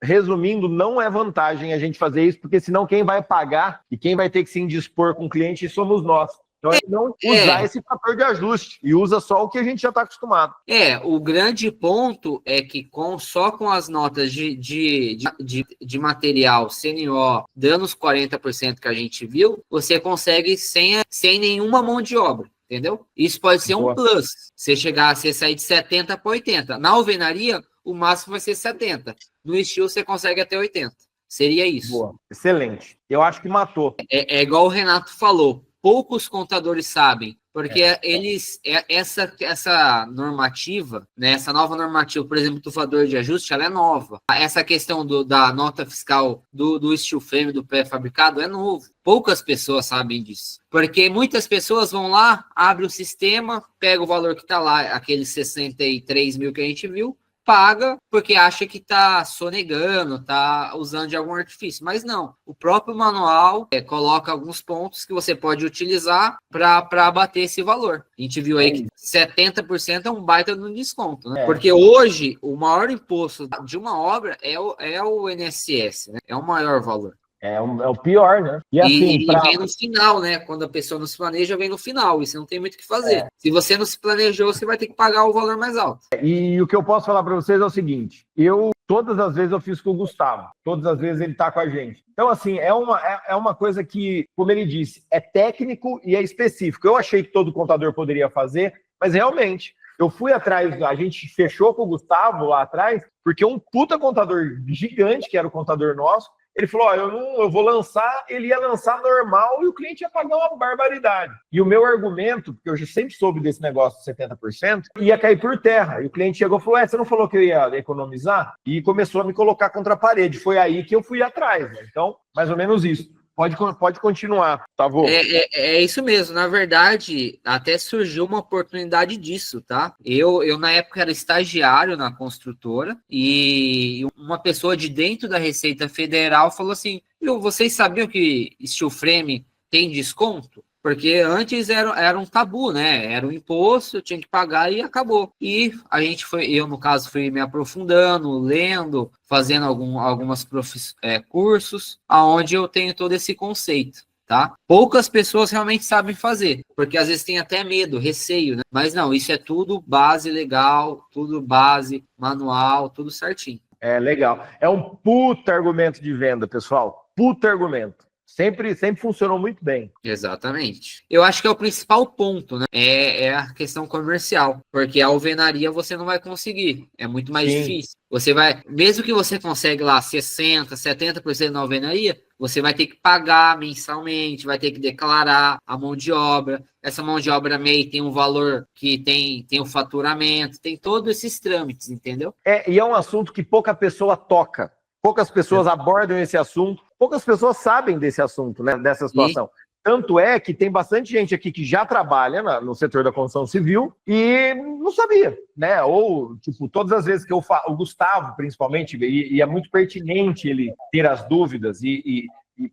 resumindo, não é vantagem a gente fazer isso, porque senão quem vai pagar e quem vai ter que se indispor com o cliente somos nós. Então, não usar esse fator de ajuste e usa só o que a gente já está acostumado. O grande ponto é que só com as notas de material CNO dando os 40% que a gente viu, você consegue sem nenhuma mão de obra. Entendeu? Isso pode ser um plus. Você sair de 70 para 80. Na alvenaria, o máximo vai ser 70. No estilo, você consegue até 80. Seria isso. Boa. Excelente. Eu acho que matou. É igual o Renato falou. Poucos contadores sabem, porque essa normativa, né, essa nova normativa, por exemplo, do fator de ajuste, ela é nova. Essa questão da nota fiscal do steel frame, do pré-fabricado, é novo. Poucas pessoas sabem disso. Porque muitas pessoas vão lá, abrem o sistema, pega o valor que está lá, aqueles 63 mil que a gente viu, paga porque acha que está sonegando, está usando de algum artifício. Mas não, o próprio manual coloca alguns pontos que você pode utilizar para abater esse valor. A gente viu aí que 70% é um baita de um desconto, né? Porque hoje o maior imposto de uma obra é o INSS, né? É o maior valor. É o pior, né? E assim, vem no final, né? Quando a pessoa não se planeja, vem no final. E você não tem muito o que fazer. Se você não se planejou, você vai ter que pagar o valor mais alto. E o que eu posso falar para vocês é o seguinte: todas as vezes eu fiz com o Gustavo. Todas as vezes ele está com a gente. Então, assim, é uma coisa que, como ele disse, é técnico e é específico. Eu achei que todo contador poderia fazer, mas realmente, eu fui atrás, a gente fechou com o Gustavo lá atrás, porque um puta contador gigante, que era o contador nosso, ele falou, eu vou lançar, ele ia lançar normal e o cliente ia pagar uma barbaridade. E o meu argumento, porque eu já sempre soube desse negócio de 70%, ia cair por terra. E o cliente chegou e falou, você não falou que eu ia economizar? E começou a me colocar contra a parede. Foi aí que eu fui atrás, né? Então, mais ou menos isso. Pode continuar, tá bom? É isso mesmo. Na verdade, até surgiu uma oportunidade disso, tá? Eu na época, era estagiário na construtora e uma pessoa de dentro da Receita Federal falou assim, vocês sabiam que steel frame tem desconto? Porque antes era um tabu, né? Era um imposto, eu tinha que pagar e acabou. E eu no caso fui me aprofundando, lendo, fazendo algumas cursos, aonde eu tenho todo esse conceito. Tá? Poucas pessoas realmente sabem fazer, porque às vezes tem até medo, receio, né? Mas não, isso é tudo base legal, tudo base manual, tudo certinho. É legal. É um puta argumento de venda, pessoal. Puta argumento. Sempre funcionou muito bem. Exatamente. Eu acho que é o principal ponto, né? É a questão comercial, porque a alvenaria você não vai conseguir, é muito mais difícil. Você vai, mesmo que você consiga lá 60%, 70% na alvenaria, você vai ter que pagar mensalmente, vai ter que declarar a mão de obra. Essa mão de obra MEI tem um valor que tem o faturamento, tem todos esses trâmites, entendeu? E é um assunto que pouca pessoa toca. Poucas pessoas abordam esse assunto, poucas pessoas sabem desse assunto, né, dessa situação. Tanto é que tem bastante gente aqui que já trabalha no setor da construção civil e não sabia, né? Ou, tipo, todas as vezes que eu falo, o Gustavo, principalmente, e é muito pertinente ele ter as dúvidas,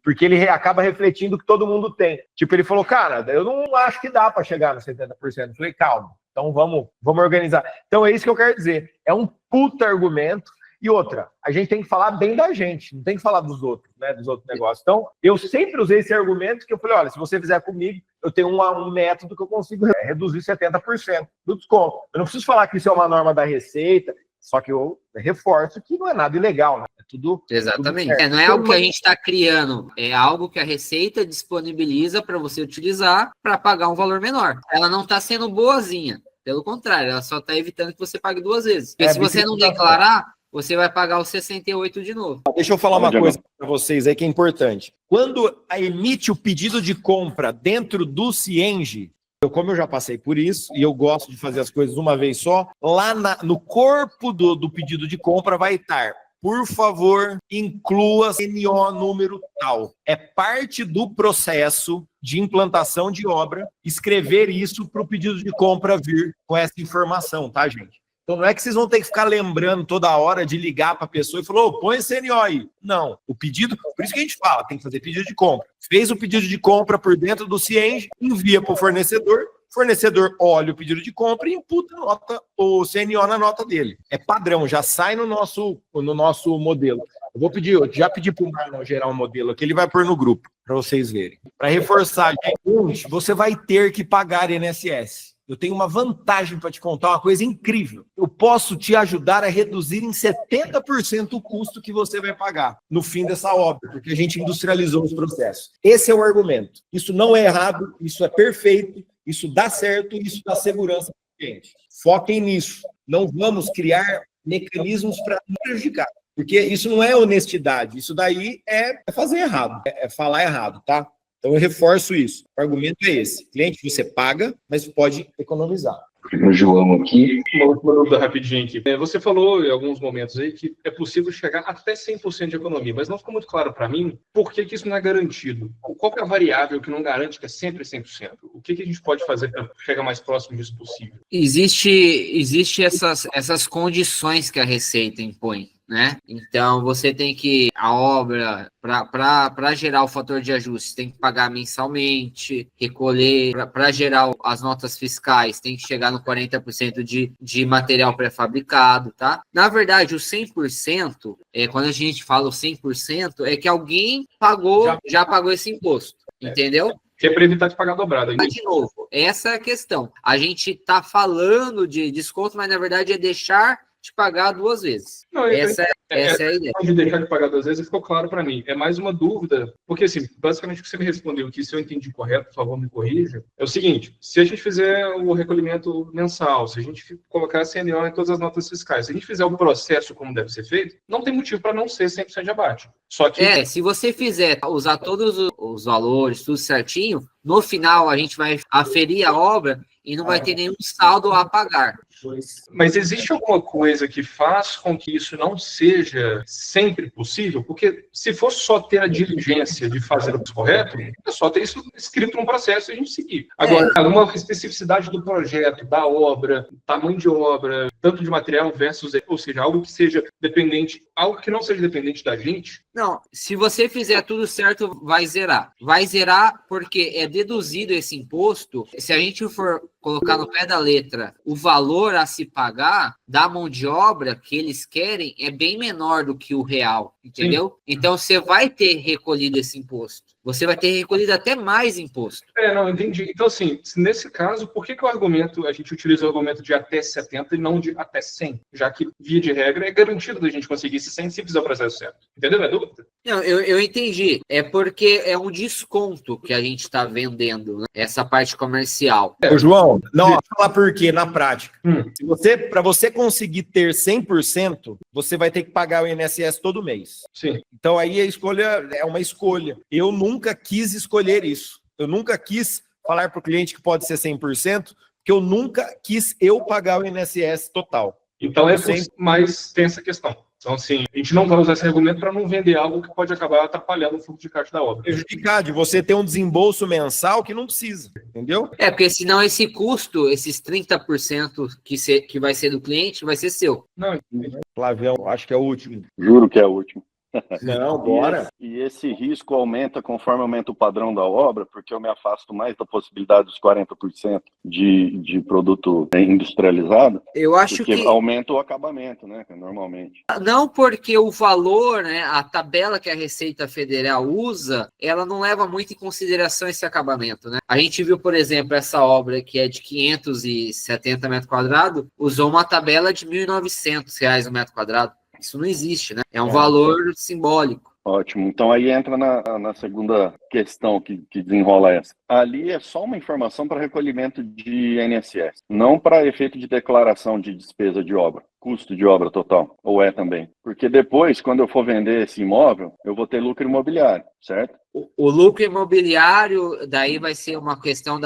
porque ele acaba refletindo o que todo mundo tem. Tipo, ele falou, cara, eu não acho que dá para chegar nos 70%. Eu falei, calma, então vamos organizar. Então é isso que eu quero dizer. É um puta argumento. E outra, a gente tem que falar bem da gente, não tem que falar dos outros, né, dos outros negócios. Então, eu sempre usei esse argumento que eu falei, olha, se você fizer comigo, eu tenho um método que eu consigo reduzir 70% do desconto. Eu não preciso falar que isso é uma norma da Receita, só que eu reforço que não é nada ilegal, né? É tudo. Exatamente. Tudo Não é algo que a gente está criando, é algo que a Receita disponibiliza para você utilizar para pagar um valor menor. Ela não está sendo boazinha, pelo contrário, ela só está evitando que você pague 2 vezes. Porque se você não declarar, você vai pagar os 68 de novo. Deixa eu falar uma coisa para vocês aí que é importante. Quando emite o pedido de compra dentro do Cienge, como eu já passei por isso, e eu gosto de fazer as coisas uma vez só, lá no corpo do pedido de compra vai estar, por favor, inclua CNO número tal. É parte do processo de implantação de obra escrever isso para o pedido de compra vir com essa informação, tá, gente? Então não é que vocês vão ter que ficar lembrando toda hora de ligar para a pessoa e falar, põe CNO aí. Não, o pedido, por isso que a gente fala, tem que fazer pedido de compra. Fez o pedido de compra por dentro do Cienge, envia para o fornecedor olha o pedido de compra e imputa o CNO na nota dele. É padrão, já sai no nosso modelo. Eu já pedi para o Marlon gerar um modelo aqui, ele vai pôr no grupo, para vocês verem. Para reforçar, gente, você vai ter que pagar INSS. Eu tenho uma vantagem para te contar, uma coisa incrível. Eu posso te ajudar a reduzir em 70% o custo que você vai pagar no fim dessa obra, porque a gente industrializou os processos. Esse é o argumento. Isso não é errado, isso é perfeito, isso dá certo e isso dá segurança para o cliente. Foquem nisso. Não vamos criar mecanismos para prejudicar, porque isso não é honestidade. Isso daí é fazer errado, é falar errado, tá? Então, eu reforço isso. O argumento é esse. Cliente, você paga, mas pode economizar. O João aqui. Uma dúvida rapidinho aqui. Você falou em alguns momentos aí que é possível chegar até 100% de economia, mas não ficou muito claro para mim por que isso não é garantido. Qual que é a variável que não garante que é sempre 100%? O que a gente pode fazer para chegar mais próximo disso possível? Existe essas condições que a Receita impõe, né? Então, você tem que, a obra, para gerar o fator de ajuste, tem que pagar mensalmente, recolher, para gerar as notas fiscais, tem que chegar no 40% de material pré-fabricado, tá? Na verdade, o 100%, quando a gente fala o 100%, é que alguém já pagou esse imposto, entendeu? Que é para evitar de pagar dobrado. De novo, essa é a questão. A gente está falando de desconto, mas na verdade é deixar de pagar 2 vezes. Não, essa é a ideia. De deixar de pagar 2 vezes ficou claro para mim. É mais uma dúvida, porque assim, basicamente o que você me respondeu aqui, se eu entendi correto, por favor, me corrija, é o seguinte: se a gente fizer o recolhimento mensal, se a gente colocar a CNO em todas as notas fiscais, se a gente fizer o processo como deve ser feito, não tem motivo para não ser 100% de abate. Só que... se você fizer, usar todos os valores, tudo certinho, no final a gente vai aferir a obra e não vai ter nenhum saldo a pagar. Mas existe alguma coisa que faz com que isso não seja sempre possível? Porque se fosse só ter a diligência de fazer o correto, é só ter isso escrito num processo e a gente seguir. Agora, uma especificidade do projeto, da obra, tamanho de obra, tanto de material versus, ou seja, algo que seja dependente, algo que não seja dependente da gente? Não, se você fizer tudo certo, vai zerar. Vai zerar porque é deduzido esse imposto. Se a gente for colocar no pé da letra o valor a se pagar da mão de obra que eles querem é bem menor do que o real, entendeu? Sim. Então você vai ter recolhido esse imposto. Você vai ter recolhido até mais imposto. Não, entendi. Então, assim, nesse caso, por que a gente utiliza o argumento de até 70 e não de até 100? Já que, via de regra, é garantido da gente conseguir esse 100 se fizer o processo certo. Entendeu? É dúvida? Não, eu entendi. É porque é um desconto que a gente está vendendo, né? Essa parte comercial. Ô, João, não, vou falar por quê na prática. Para você conseguir ter 100%, você vai ter que pagar o INSS todo mês. Sim. Então aí a escolha é uma escolha. Eu nunca quis escolher isso. Eu nunca quis falar para o cliente que pode ser 100%, porque eu nunca quis pagar o INSS total. Então mas tem essa questão. Então, assim, a gente não vai usar esse argumento para não vender algo que pode acabar atrapalhando o fluxo de caixa da obra. Prejudicar de você ter um desembolso mensal que não precisa, entendeu? Porque senão esse custo, esses 30% que vai ser do cliente, vai ser seu. Não, Flavião, acho que é o último. Juro que é o último. Não, bora. E esse risco aumenta conforme aumenta o padrão da obra, porque eu me afasto mais da possibilidade dos 40% de produto industrializado. Eu acho porque que aumenta o acabamento, né? Normalmente. Não, porque o valor, né, a tabela que a Receita Federal usa, ela não leva muito em consideração esse acabamento, né? A gente viu, por exemplo, essa obra que é de 570 metros quadrados, usou uma tabela de R$ 1.900 o metro quadrado. Isso não existe, né? É um valor simbólico. Ótimo. Então aí entra na segunda questão que desenrola essa. Ali é só uma informação para recolhimento de INSS, não para efeito de declaração de despesa de obra, custo de obra total, ou é também? Porque depois, quando eu for vender esse imóvel, eu vou ter lucro imobiliário, certo? O lucro imobiliário, daí vai ser uma questão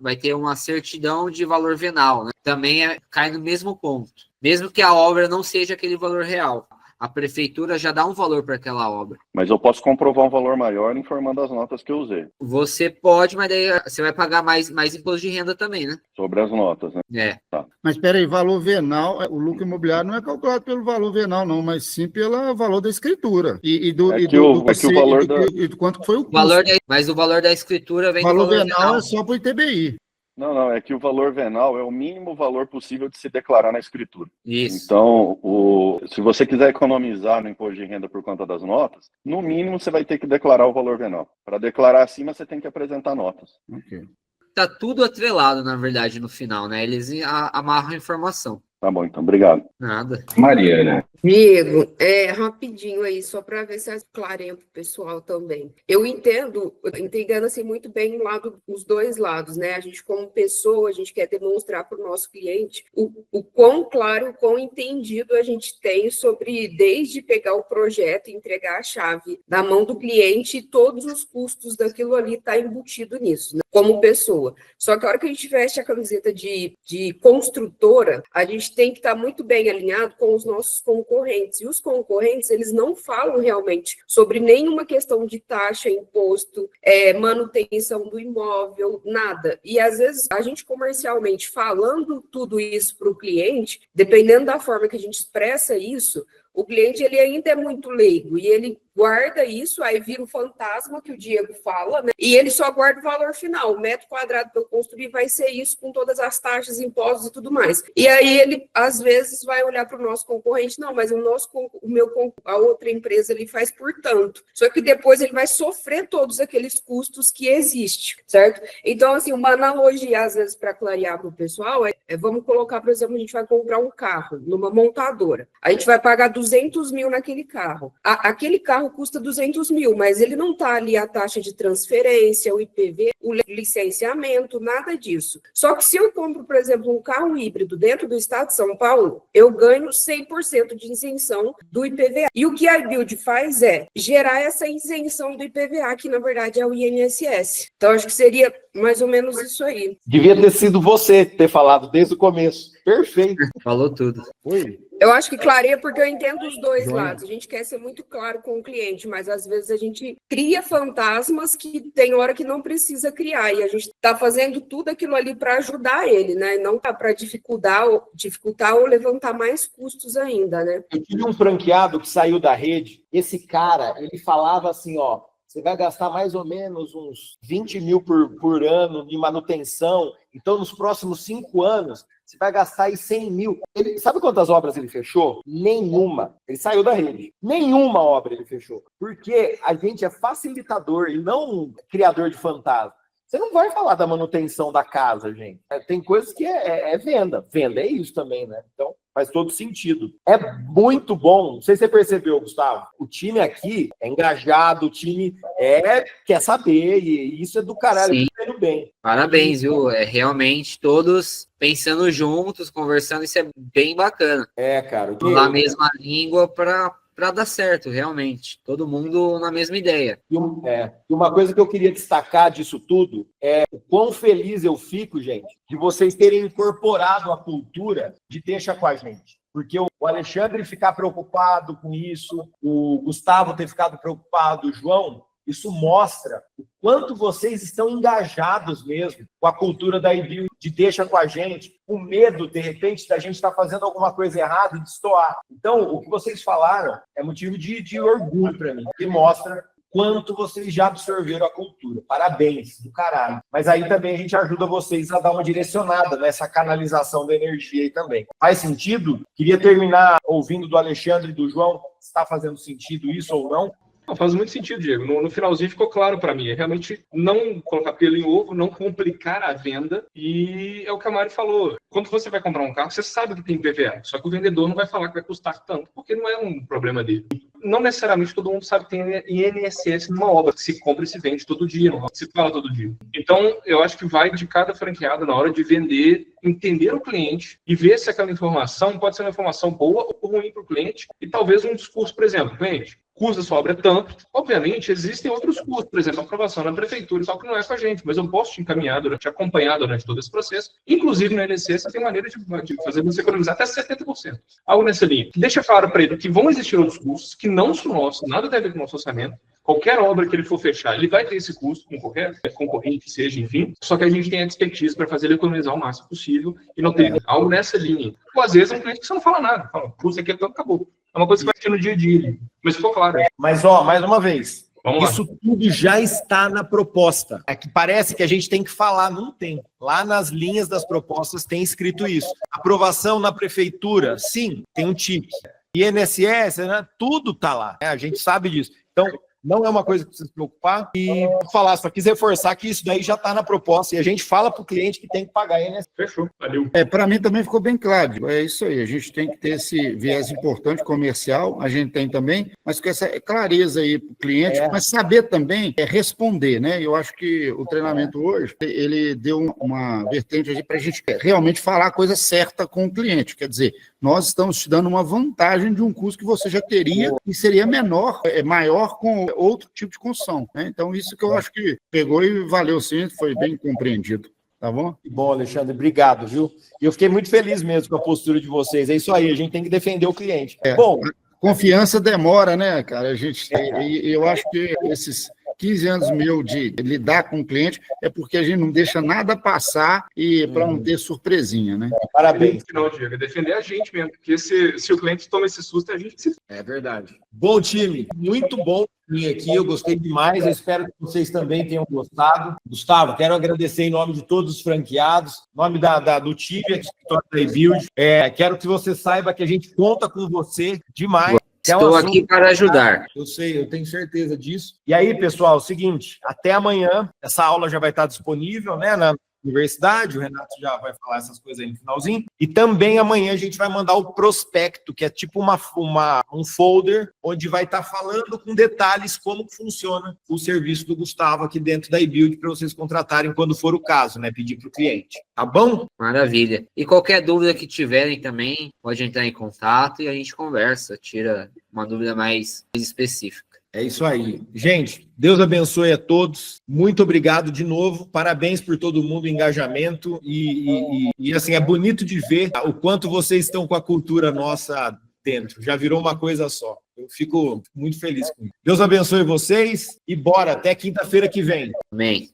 vai ter uma certidão de valor venal, né? Também cai no mesmo ponto. Mesmo que a obra não seja aquele valor real. A prefeitura já dá um valor para aquela obra. Mas eu posso comprovar um valor maior informando as notas que eu usei. Você pode, mas daí você vai pagar mais imposto de renda também, né? Sobre as notas, né? É. Tá. Mas espera aí, valor venal, o lucro imobiliário não é calculado pelo valor venal, não, mas sim pelo valor da escritura. E do quanto que foi o custo. Mas o valor da escritura vem do valor valor venal. É só para o ITBI. Não, é que o valor venal é o mínimo valor possível de se declarar na escritura. Isso. Então, se você quiser economizar no imposto de renda por conta das notas, no mínimo você vai ter que declarar o valor venal. Para declarar acima, você tem que apresentar notas. Ok. Tá tudo atrelado, na verdade, no final, né? Eles amarram a informação. Tá bom, então, obrigado. Nada. Mariana. Amigo, rapidinho aí, só para ver se clareia para o pessoal também. Eu entendo assim muito bem os dois lados, né? A gente, como pessoa, a gente quer demonstrar para o nosso cliente o quão claro, o quão entendido a gente tem sobre, desde pegar o projeto e entregar a chave na mão do cliente, e todos os custos daquilo ali tá embutido nisso, né? Como pessoa. Só que a hora que a gente veste a camiseta de construtora, a gente tem que estar muito bem alinhado com os nossos concorrentes. E os concorrentes, eles não falam realmente sobre nenhuma questão de taxa, imposto, manutenção do imóvel, nada. E às vezes a gente comercialmente falando tudo isso para o cliente, dependendo da forma que a gente expressa isso, o cliente ele ainda é muito leigo e ele guarda isso, aí vira um fantasma que o Diego fala, né? E ele só guarda o valor final. O metro quadrado para eu construir vai ser isso, com todas as taxas, impostos e tudo mais. E aí ele, às vezes, vai olhar para o nosso concorrente, não, mas a outra empresa ele faz por tanto. Só que depois ele vai sofrer todos aqueles custos que existem, certo? Então, assim, uma analogia, às vezes, para clarear para o pessoal, vamos colocar, por exemplo, a gente vai comprar um carro numa montadora. A gente vai pagar 200 mil naquele carro. Aquele carro custa 200 mil, mas ele não está ali a taxa de transferência, o IPV, o licenciamento, nada disso. Só que se eu compro, por exemplo, um carro híbrido dentro do estado de São Paulo, eu ganho 100% de isenção do IPVA. E o que a iBuild faz é gerar essa isenção do IPVA, que na verdade é o INSS. Então, acho que seria mais ou menos isso aí. Devia ter sido você ter falado desde o começo. Perfeito. Falou tudo. Oi. Eu acho que clareia porque eu entendo os dois lados. A gente quer ser muito claro com o cliente, mas às vezes a gente cria fantasmas que tem hora que não precisa criar. E a gente está fazendo tudo aquilo ali para ajudar ele, né? Não para dificultar ou levantar mais custos ainda, né? Eu tive um franqueado que saiu da rede. Esse cara, ele falava assim, ó, você vai gastar mais ou menos uns 20 mil por ano de manutenção. Então, nos próximos 5 anos, você vai gastar aí 100 mil. Ele, sabe quantas obras ele fechou? Nenhuma. Ele saiu da rede. Nenhuma obra ele fechou. Porque a gente é facilitador e não criador de fantasma. Você não vai falar da manutenção da casa, gente. Tem coisas que é venda. Venda é isso também, né? Então, faz todo sentido. É muito bom. Não sei se você percebeu, Gustavo. O time aqui é engajado, o time quer saber, e isso é do caralho. Sim. Tá indo bem. Parabéns, viu? Realmente todos pensando juntos, conversando, isso é bem bacana. Cara. Na mesma língua para dar certo, realmente. Todo mundo na mesma ideia. E uma coisa que eu queria destacar disso tudo é o quão feliz eu fico, gente, de vocês terem incorporado a cultura de deixa com a gente. Porque o Alexandre ficar preocupado com isso, o Gustavo ter ficado preocupado, o João, isso mostra o quanto vocês estão engajados mesmo com a cultura da iBuild, de deixa com a gente, com medo, de repente, da gente estar fazendo alguma coisa errada e destoar. Então, o que vocês falaram é motivo de orgulho para mim, que mostra quanto vocês já absorveram a cultura. Parabéns, do caralho. Mas aí também a gente ajuda vocês a dar uma direcionada nessa canalização da energia aí também. Faz sentido? Queria terminar ouvindo do Alexandre e do João, se está fazendo sentido isso ou não. Não, faz muito sentido, Diego. No finalzinho ficou claro para mim. É realmente não colocar pelo em ovo, não complicar a venda. E é o que a Mari falou. Quando você vai comprar um carro, você sabe que tem IPVA. Só que o vendedor não vai falar que vai custar tanto, porque não é um problema dele. Não necessariamente todo mundo sabe que tem INSS numa obra, que se compra e se vende todo dia, não se fala todo dia. Então, eu acho que vai de cada franqueado na hora de vender, entender o cliente e ver se aquela informação pode ser uma informação boa ou ruim para o cliente. E talvez um discurso, por exemplo, cliente, custo da sua obra é tanto. Obviamente, existem outros custos, por exemplo, a aprovação na prefeitura, só que não é com a gente, mas eu posso te encaminhar, te acompanhar durante todo esse processo. Inclusive, no INSS, você tem maneira de fazer você economizar até 70%. Algo nessa linha. Deixa claro para ele que vão existir outros custos que não são nossos, nada tem a ver com o nosso orçamento. Qualquer obra que ele for fechar, ele vai ter esse custo com qualquer concorrente que seja, enfim. Só que a gente tem a expertise para fazer ele economizar o máximo possível e não ter algo nessa linha. Ou às vezes é um cliente que você não fala nada. Fala, o custo aqui é tanto, acabou. É uma coisa que vai ter no dia a dia. Mas ficou claro. Mas, mais uma vez, isso tudo já está na proposta. É que parece que a gente tem que falar, não tem. Lá nas linhas das propostas tem escrito isso. Aprovação na prefeitura, sim, tem um tique. INSS, né? Tudo está lá. A gente sabe disso. Então, não é uma coisa que precisa se preocupar. E falar, só quis reforçar que isso daí já está na proposta. E a gente fala para o cliente que tem que pagar INSS. Fechou, valeu. Para mim também ficou bem claro. É isso aí. A gente tem que ter esse viés importante comercial, a gente tem também, mas com essa clareza aí para o cliente, mas saber também responder, né? Eu acho que o treinamento hoje, ele deu uma vertente para a gente realmente falar a coisa certa com o cliente. Quer dizer, nós estamos te dando uma vantagem de um custo que você já teria e seria maior com outro tipo de construção, né? Então, isso que eu acho que pegou e valeu sim, foi bem compreendido. Tá bom? Bom, Alexandre, obrigado, viu? E eu fiquei muito feliz mesmo com a postura de vocês. É isso aí, a gente tem que defender o cliente. Bom, confiança demora, né, cara? Eu acho que esses 15 anos meu de lidar com o cliente é porque a gente não deixa nada passar e para não ter surpresinha, né? Parabéns. Não, Diego, é defender a gente mesmo, porque se o cliente toma esse susto, a gente se... É verdade. Bom time, muito bom aqui, eu gostei demais, eu espero que vocês também tenham gostado. Gustavo, quero agradecer em nome de todos os franqueados, em nome do time aqui da iBuild. Quero que você saiba que a gente conta com você demais. Estou aqui para ajudar. Eu sei, eu tenho certeza disso. E aí, pessoal, é o seguinte, até amanhã, essa aula já vai estar disponível, né, na universidade, o Renato já vai falar essas coisas aí no finalzinho, e também amanhã a gente vai mandar o prospecto, que é tipo um folder, onde vai estar falando com detalhes como funciona o serviço do Gustavo aqui dentro da iBuild, para vocês contratarem quando for o caso, né, pedir para o cliente, tá bom? Maravilha. E qualquer dúvida que tiverem também, pode entrar em contato e a gente conversa, tira uma dúvida mais específica. É isso aí. Gente, Deus abençoe a todos. Muito obrigado de novo. Parabéns por todo mundo, o engajamento. E assim, é bonito de ver o quanto vocês estão com a cultura nossa dentro. Já virou uma coisa só. Eu fico muito feliz com isso. Deus abençoe vocês e bora, até quinta-feira que vem. Amém.